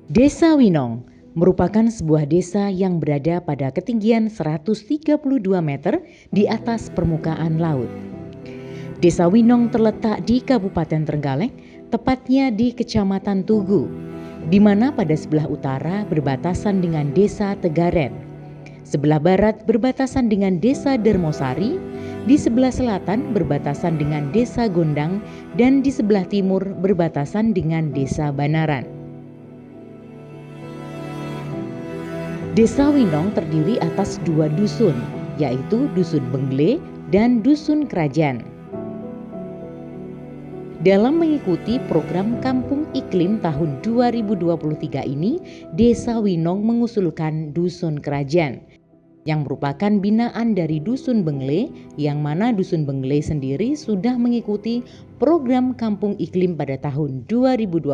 Desa Winong merupakan sebuah desa yang berada pada ketinggian 132 meter di atas permukaan laut. Desa Winong terletak di Kabupaten Trenggalek, tepatnya di Kecamatan Tugu, di mana pada sebelah utara berbatasan dengan Desa Tegaren, sebelah barat berbatasan dengan Desa Dermosari, di sebelah selatan berbatasan dengan Desa Gondang, dan di sebelah timur berbatasan dengan Desa Banaran. Desa Winong terdiri atas dua dusun, yaitu Dusun Bengle dan Dusun Kerajaan. Dalam mengikuti program Kampung Iklim tahun 2023 ini, Desa Winong mengusulkan Dusun Kerajaan, yang merupakan binaan dari Dusun Bengle, yang mana Dusun Bengle sendiri sudah mengikuti program Kampung Iklim pada tahun 2021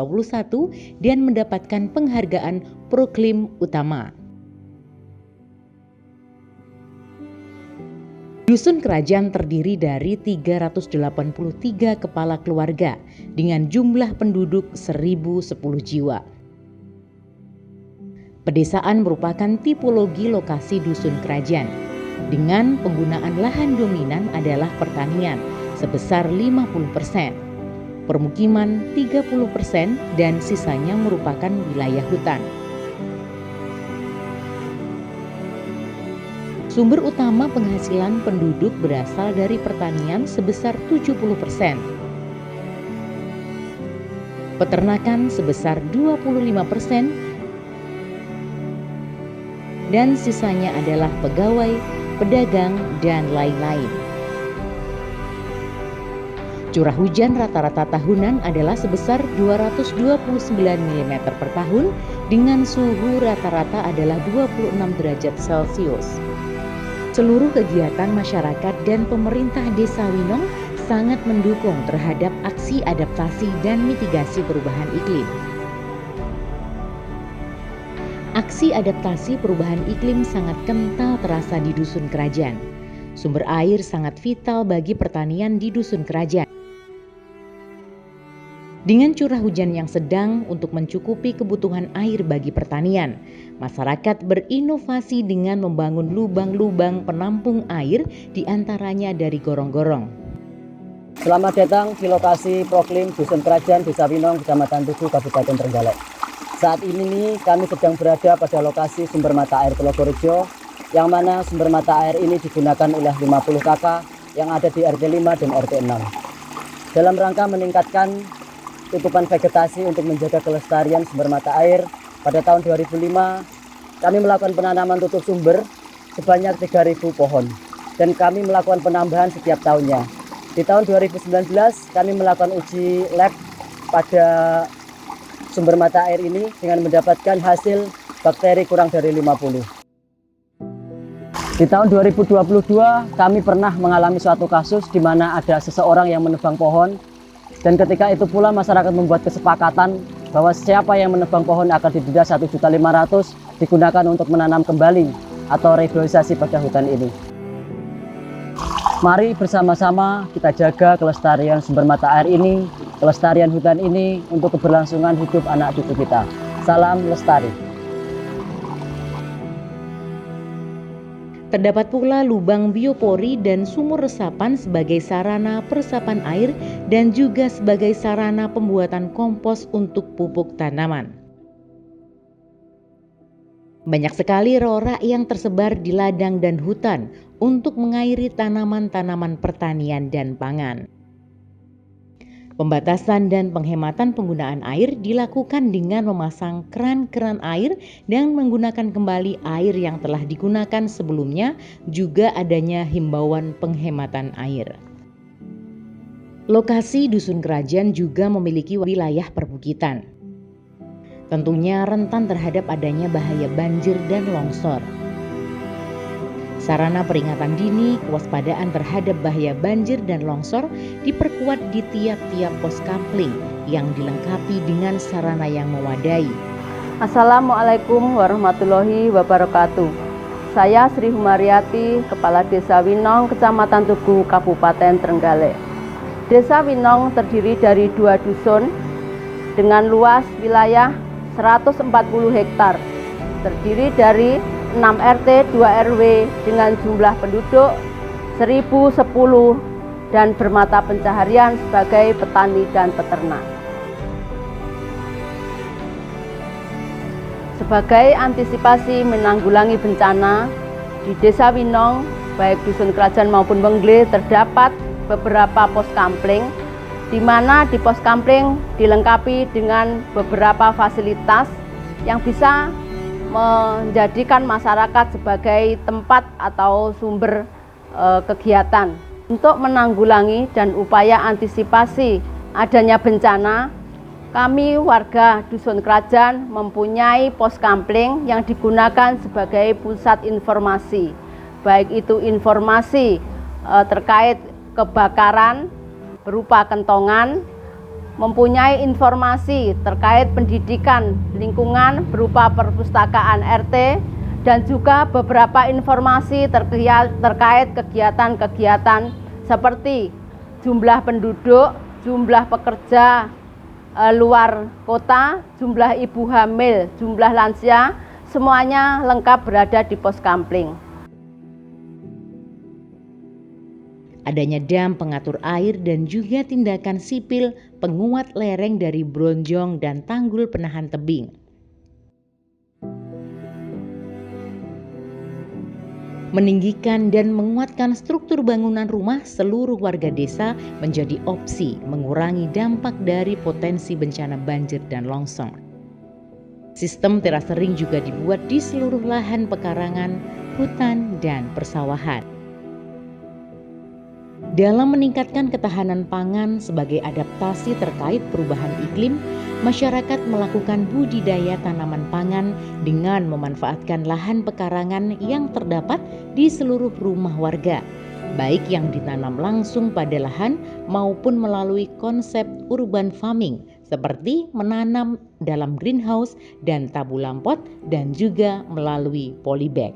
dan mendapatkan penghargaan Proklim Utama. Dusun Kerajaan terdiri dari 383 kepala keluarga dengan jumlah penduduk 1.010 jiwa. Pedesaan merupakan tipologi lokasi dusun kerajaan dengan penggunaan lahan dominan adalah pertanian sebesar 50%, permukiman 30% dan sisanya merupakan wilayah hutan. Sumber utama penghasilan penduduk berasal dari pertanian sebesar 70%, peternakan sebesar 25%, dan sisanya adalah pegawai, pedagang, dan lain-lain. Curah hujan rata-rata tahunan adalah sebesar 229 mm per tahun dengan suhu rata-rata adalah 26 derajat Celcius. Seluruh kegiatan masyarakat dan pemerintah Desa Winong sangat mendukung terhadap aksi adaptasi dan mitigasi perubahan iklim. Aksi adaptasi perubahan iklim sangat kental terasa di Dusun Kerajaan. Sumber air sangat vital bagi pertanian di Dusun Kerajaan. Dengan curah hujan yang sedang untuk mencukupi kebutuhan air bagi pertanian, masyarakat berinovasi dengan membangun lubang-lubang penampung air diantaranya dari gorong-gorong. Selamat datang di lokasi Proklim Dusun Kerajaan Desa Winong, Kecamatan Tugu, Kabupaten Trenggalek. Saat ini kami sedang berada pada lokasi sumber mata air Telogorejo, yang mana sumber mata air ini digunakan oleh 50 kakak yang ada di RT 5 dan RT 6. Dalam rangka meningkatkan tutupan vegetasi untuk menjaga kelestarian sumber mata air, pada tahun 2005 kami melakukan penanaman tutup sumber sebanyak 3.000 pohon dan kami melakukan penambahan setiap tahunnya. Di tahun 2019 kami melakukan uji lab pada sumber mata air ini dengan mendapatkan hasil bakteri kurang dari 50. Di tahun 2022 kami pernah mengalami suatu kasus di mana ada seseorang yang menebang pohon. Dan ketika itu pula masyarakat membuat kesepakatan bahwa siapa yang menebang pohon akan didenda 1.500.000 digunakan untuk menanam kembali atau revitalisasi pada hutan ini. Mari bersama-sama kita jaga kelestarian sumber mata air ini, kelestarian hutan ini untuk keberlangsungan hidup anak cucu kita. Salam lestari. Terdapat pula lubang biopori dan sumur resapan sebagai sarana peresapan air dan juga sebagai sarana pembuatan kompos untuk pupuk tanaman. Banyak sekali rorak yang tersebar di ladang dan hutan untuk mengairi tanaman-tanaman pertanian dan pangan. Pembatasan dan penghematan penggunaan air dilakukan dengan memasang keran-keran air dan menggunakan kembali air yang telah digunakan sebelumnya, juga adanya himbauan penghematan air. Lokasi Dusun Kerajaan juga memiliki wilayah perbukitan. Tentunya rentan terhadap adanya bahaya banjir dan longsor. Sarana peringatan dini, kewaspadaan terhadap bahaya banjir dan longsor diperkuat di tiap-tiap pos kampling yang dilengkapi dengan sarana yang memadai. Assalamualaikum warahmatullahi wabarakatuh. Saya Sri Humariati, Kepala Desa Winong, Kecamatan Tugu, Kabupaten Trenggalek. Desa Winong terdiri dari 2 dusun dengan luas wilayah 140 hektar, terdiri dari 6 RT 2 RW dengan jumlah penduduk 1010 dan bermata pencaharian sebagai petani dan peternak. Sebagai antisipasi menanggulangi bencana, di Desa Winong, baik Dusun Kerajaan maupun Wengle, terdapat beberapa pos kampling, di mana di pos kampling dilengkapi dengan beberapa fasilitas yang bisa menjadikan masyarakat sebagai tempat atau sumber kegiatan. Untuk menanggulangi dan upaya antisipasi adanya bencana, kami warga Dusun Kerajaan mempunyai pos kampling yang digunakan sebagai pusat informasi, baik itu informasi terkait kebakaran berupa kentongan, mempunyai informasi terkait pendidikan lingkungan berupa perpustakaan RT, dan juga beberapa informasi terkait kegiatan-kegiatan seperti jumlah penduduk, jumlah pekerja luar kota, jumlah ibu hamil, jumlah lansia, semuanya lengkap berada di pos kampling. Adanya dam pengatur air dan juga tindakan sipil penguat lereng dari bronjong dan tanggul penahan tebing. Meninggikan dan menguatkan struktur bangunan rumah seluruh warga desa menjadi opsi mengurangi dampak dari potensi bencana banjir dan longsor. Sistem terasering juga dibuat di seluruh lahan pekarangan, hutan, dan persawahan. Dalam meningkatkan ketahanan pangan sebagai adaptasi terkait perubahan iklim, masyarakat melakukan budidaya tanaman pangan dengan memanfaatkan lahan pekarangan yang terdapat di seluruh rumah warga, baik yang ditanam langsung pada lahan maupun melalui konsep urban farming seperti menanam dalam greenhouse dan tabula pot dan juga melalui polybag.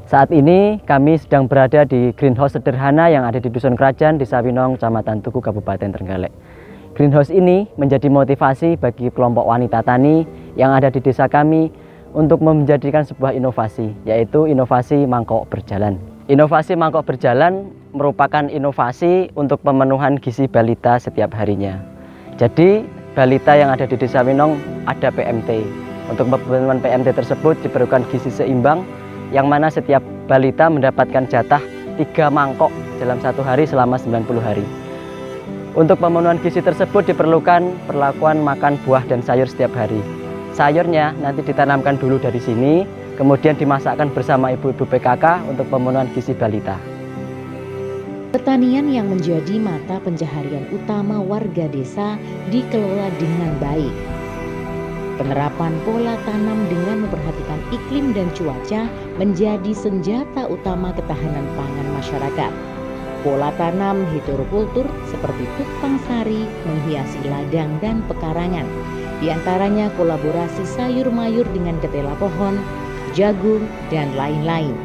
Saat ini kami sedang berada di greenhouse sederhana yang ada di Dusun Kerajaan, Desa Winong, Kecamatan Tugu, Kabupaten Trenggalek. Greenhouse ini menjadi motivasi bagi kelompok wanita tani yang ada di desa kami untuk menjadikan sebuah inovasi, yaitu inovasi mangkok berjalan. Inovasi mangkok berjalan merupakan inovasi untuk pemenuhan gizi balita setiap harinya. Jadi balita yang ada di Desa Winong ada PMT. Untuk pemenuhan PMT tersebut diperlukan gizi seimbang, yang mana setiap balita mendapatkan jatah 3 mangkok dalam satu hari selama 90 hari. Untuk pemenuhan gizi tersebut diperlukan perlakuan makan buah dan sayur setiap hari. Sayurnya nanti ditanamkan dulu dari sini, kemudian dimasakkan bersama ibu-ibu PKK untuk pemenuhan gizi balita. Pertanian yang menjadi mata pencaharian utama warga desa dikelola dengan baik. Penerapan pola tanam dengan memperhatikan iklim dan cuaca menjadi senjata utama ketahanan pangan masyarakat. Pola tanam heterokultur seperti tumpang sari menghiasi ladang dan pekarangan. Di antaranya kolaborasi sayur mayur dengan ketela pohon, jagung, dan lain-lain.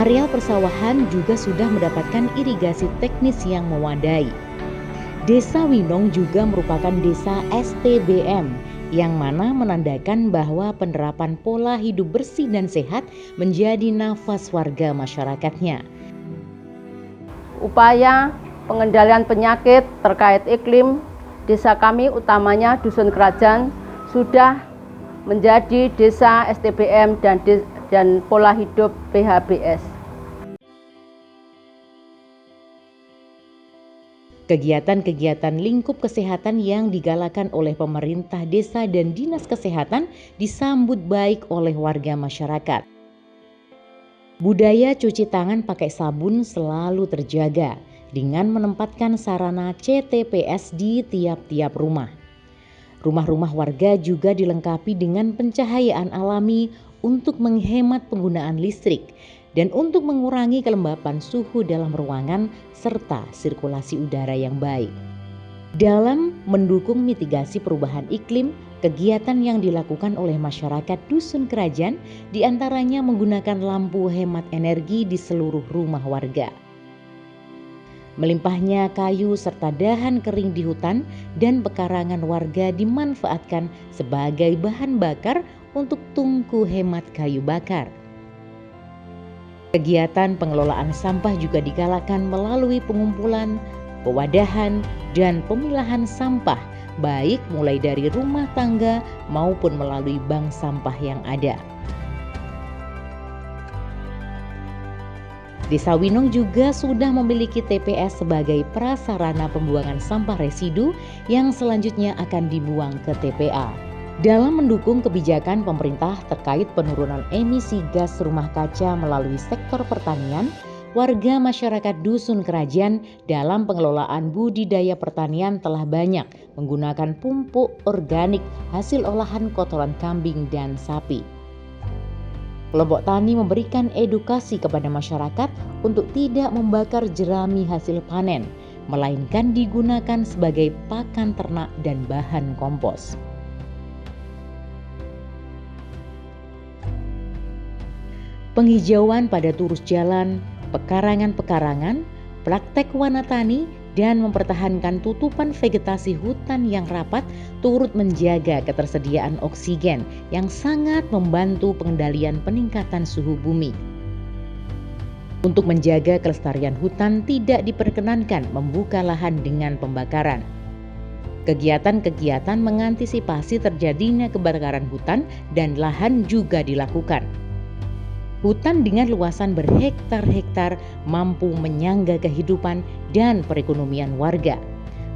Areal persawahan juga sudah mendapatkan irigasi teknis yang memadai. Desa Winong juga merupakan desa STBM, yang mana menandakan bahwa penerapan pola hidup bersih dan sehat menjadi nafas warga masyarakatnya. Upaya pengendalian penyakit terkait iklim, desa kami utamanya Dusun Kerajaan sudah menjadi desa STBM dan pola hidup PHBS. Kegiatan-kegiatan lingkup kesehatan yang digalakan oleh pemerintah desa dan dinas kesehatan disambut baik oleh warga masyarakat. Budaya cuci tangan pakai sabun selalu terjaga dengan menempatkan sarana CTPS di tiap-tiap rumah. Rumah-rumah warga juga dilengkapi dengan pencahayaan alami untuk menghemat penggunaan listrik dan untuk mengurangi kelembapan suhu dalam ruangan serta sirkulasi udara yang baik. Dalam mendukung mitigasi perubahan iklim, kegiatan yang dilakukan oleh masyarakat Dusun Kerajaan diantaranya menggunakan lampu hemat energi di seluruh rumah warga. Melimpahnya kayu serta dahan kering di hutan dan pekarangan warga dimanfaatkan sebagai bahan bakar untuk tungku hemat kayu bakar. Kegiatan pengelolaan sampah juga digalakan melalui pengumpulan, pewadahan, dan pemilahan sampah, baik mulai dari rumah tangga maupun melalui bank sampah yang ada. Desa Winong juga sudah memiliki TPS sebagai prasarana pembuangan sampah residu yang selanjutnya akan dibuang ke TPA. Dalam mendukung kebijakan pemerintah terkait penurunan emisi gas rumah kaca melalui sektor pertanian, warga masyarakat Dusun Kerajaan dalam pengelolaan budidaya pertanian telah banyak menggunakan pupuk organik hasil olahan kotoran kambing dan sapi. Kelompok tani memberikan edukasi kepada masyarakat untuk tidak membakar jerami hasil panen, melainkan digunakan sebagai pakan ternak dan bahan kompos. Penghijauan pada turus jalan, pekarangan-pekarangan, praktek wana tani, dan mempertahankan tutupan vegetasi hutan yang rapat turut menjaga ketersediaan oksigen yang sangat membantu pengendalian peningkatan suhu bumi. Untuk menjaga kelestarian hutan tidak diperkenankan membuka lahan dengan pembakaran. Kegiatan-kegiatan mengantisipasi terjadinya kebakaran hutan dan lahan juga dilakukan. Hutan dengan luasan berhektar-hektar mampu menyangga kehidupan dan perekonomian warga.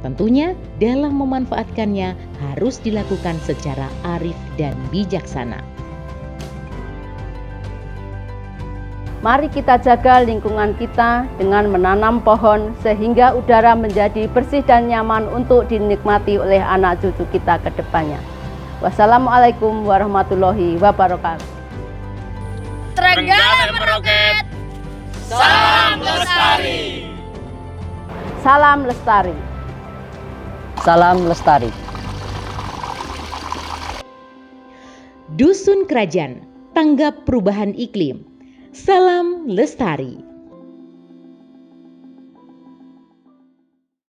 Tentunya dalam memanfaatkannya harus dilakukan secara arif dan bijaksana. Mari kita jaga lingkungan kita dengan menanam pohon sehingga udara menjadi bersih dan nyaman untuk dinikmati oleh anak cucu kita ke depannya. Wassalamualaikum warahmatullahi wabarakatuh. Trenggalek Meroket, salam lestari. Salam lestari. Salam lestari. Dusun Kerajaan, tanggap perubahan iklim. Salam lestari.